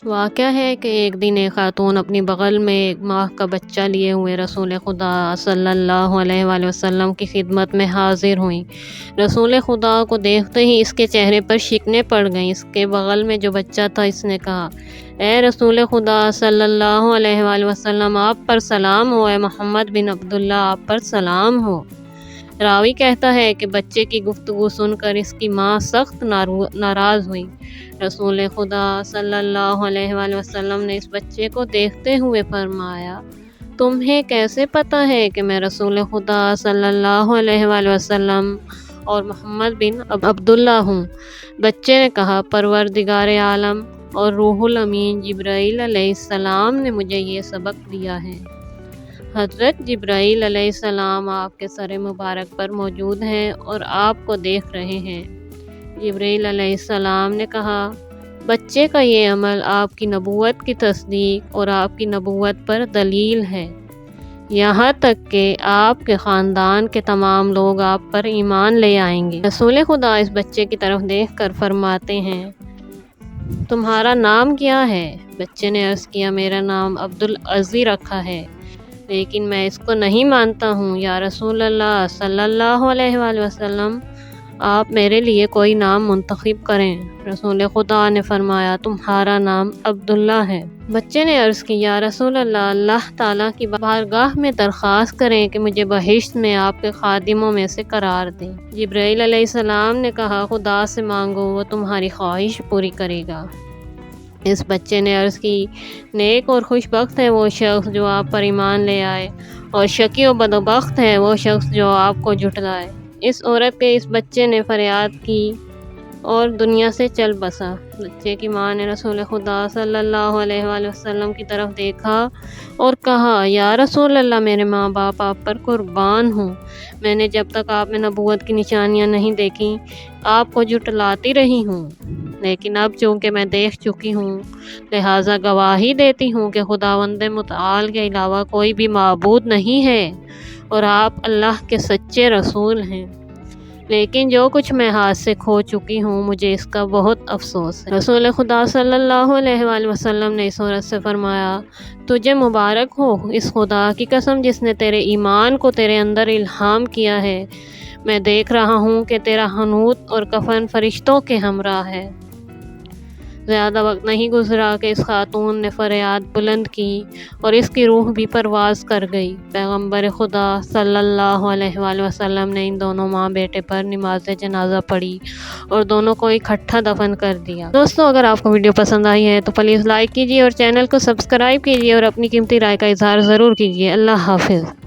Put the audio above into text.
واقعہ ہے کہ ایک دن ایک خاتون اپنی بغل میں ایک ماہ کا بچہ لیے ہوئے رسول خدا صلی اللہ علیہ وآلہ وسلم کی خدمت میں حاضر ہوئیں۔ رسول خدا کو دیکھتے ہی اس کے چہرے پر شکنیں پڑ گئیں۔ اس کے بغل میں جو بچہ تھا، اس نے کہا: اے رسول خدا صلی اللہ علیہ وآلہ وسلم، آپ پر سلام ہو، اے محمد بن عبداللہ، آپ پر سلام ہو۔ راوی کہتا ہے کہ بچے کی گفتگو سن کر اس کی ماں سخت ناراض ہوئی۔ رسول خدا صلی اللہ علیہ وآلہ وسلم نے اس بچے کو دیکھتے ہوئے فرمایا: تمہیں کیسے پتہ ہے کہ میں رسول خدا صلی اللہ علیہ وآلہ وسلم اور محمد بن عبداللہ ہوں؟ بچے نے کہا: پروردگار عالم اور روح الامین جبرائیل علیہ السلام نے مجھے یہ سبق دیا ہے۔ حضرت جبرائیل علیہ السلام آپ کے سر مبارک پر موجود ہیں اور آپ کو دیکھ رہے ہیں۔ جبرائیل علیہ السلام نے کہا: بچے کا یہ عمل آپ کی نبوت کی تصدیق اور آپ کی نبوت پر دلیل ہے، یہاں تک کہ آپ کے خاندان کے تمام لوگ آپ پر ایمان لے آئیں گے۔ رسول خدا اس بچے کی طرف دیکھ کر فرماتے ہیں: تمہارا نام کیا ہے؟ بچے نے عرض کیا: میرا نام عبدالعزی رکھا ہے، لیکن میں اس کو نہیں مانتا ہوں۔ یا رسول اللہ صلی اللہ علیہ وآلہ وسلم، آپ میرے لیے کوئی نام منتخب کریں۔ رسول خدا نے فرمایا: تمہارا نام عبداللہ ہے۔ بچے نے عرض کی: یا رسول اللہ، اللہ تعالیٰ کی بارگاہ میں درخواست کریں کہ مجھے بہشت میں آپ کے خادموں میں سے قرار دیں۔ جبرائیل علیہ السلام نے کہا: خدا سے مانگو، وہ تمہاری خواہش پوری کرے گا۔ اس بچے نے عرض کی: نیک اور خوش بخت ہے وہ شخص جو آپ پر ایمان لے آئے، اور شقی و بدبخت ہے وہ شخص جو آپ کو جھٹلائے۔ اس عورت کے اس بچے نے فریاد کی اور دنیا سے چل بسا۔ بچے کی ماں نے رسول خدا صلی اللہ علیہ وآلہ وسلم کی طرف دیکھا اور کہا: یا رسول اللہ، میرے ماں باپ آپ پر قربان ہوں۔ میں نے جب تک آپ میں نبوت کی نشانیاں نہیں دیکھیں، آپ کو جھٹلاتی رہی ہوں، لیکن اب چونکہ میں دیکھ چکی ہوں، لہٰذا گواہی دیتی ہوں کہ خداوند متعال کے علاوہ کوئی بھی معبود نہیں ہے اور آپ اللہ کے سچے رسول ہیں۔ لیکن جو کچھ میں ہاتھ سے کھو چکی ہوں، مجھے اس کا بہت افسوس ہے۔ رسول خدا صلی اللہ علیہ وآلہ وسلم نے اس عورت سے فرمایا: تجھے مبارک ہو اس خدا کی قسم جس نے تیرے ایمان کو تیرے اندر الہام کیا ہے۔ میں دیکھ رہا ہوں کہ تیرا حنوط اور کفن فرشتوں کے ہمراہ ہے۔ زیادہ وقت نہیں گزرا کہ اس خاتون نے فریاد بلند کی اور اس کی روح بھی پرواز کر گئی۔ پیغمبر خدا صلی اللہ علیہ وآلہ وسلم نے ان دونوں ماں بیٹے پر نماز جنازہ پڑھی اور دونوں کو اکٹھا دفن کر دیا۔ دوستو، اگر آپ کو ویڈیو پسند آئی ہے تو پلیز لائک کیجیے اور چینل کو سبسکرائب کیجیے اور اپنی قیمتی رائے کا اظہار ضرور کیجیے۔ اللہ حافظ۔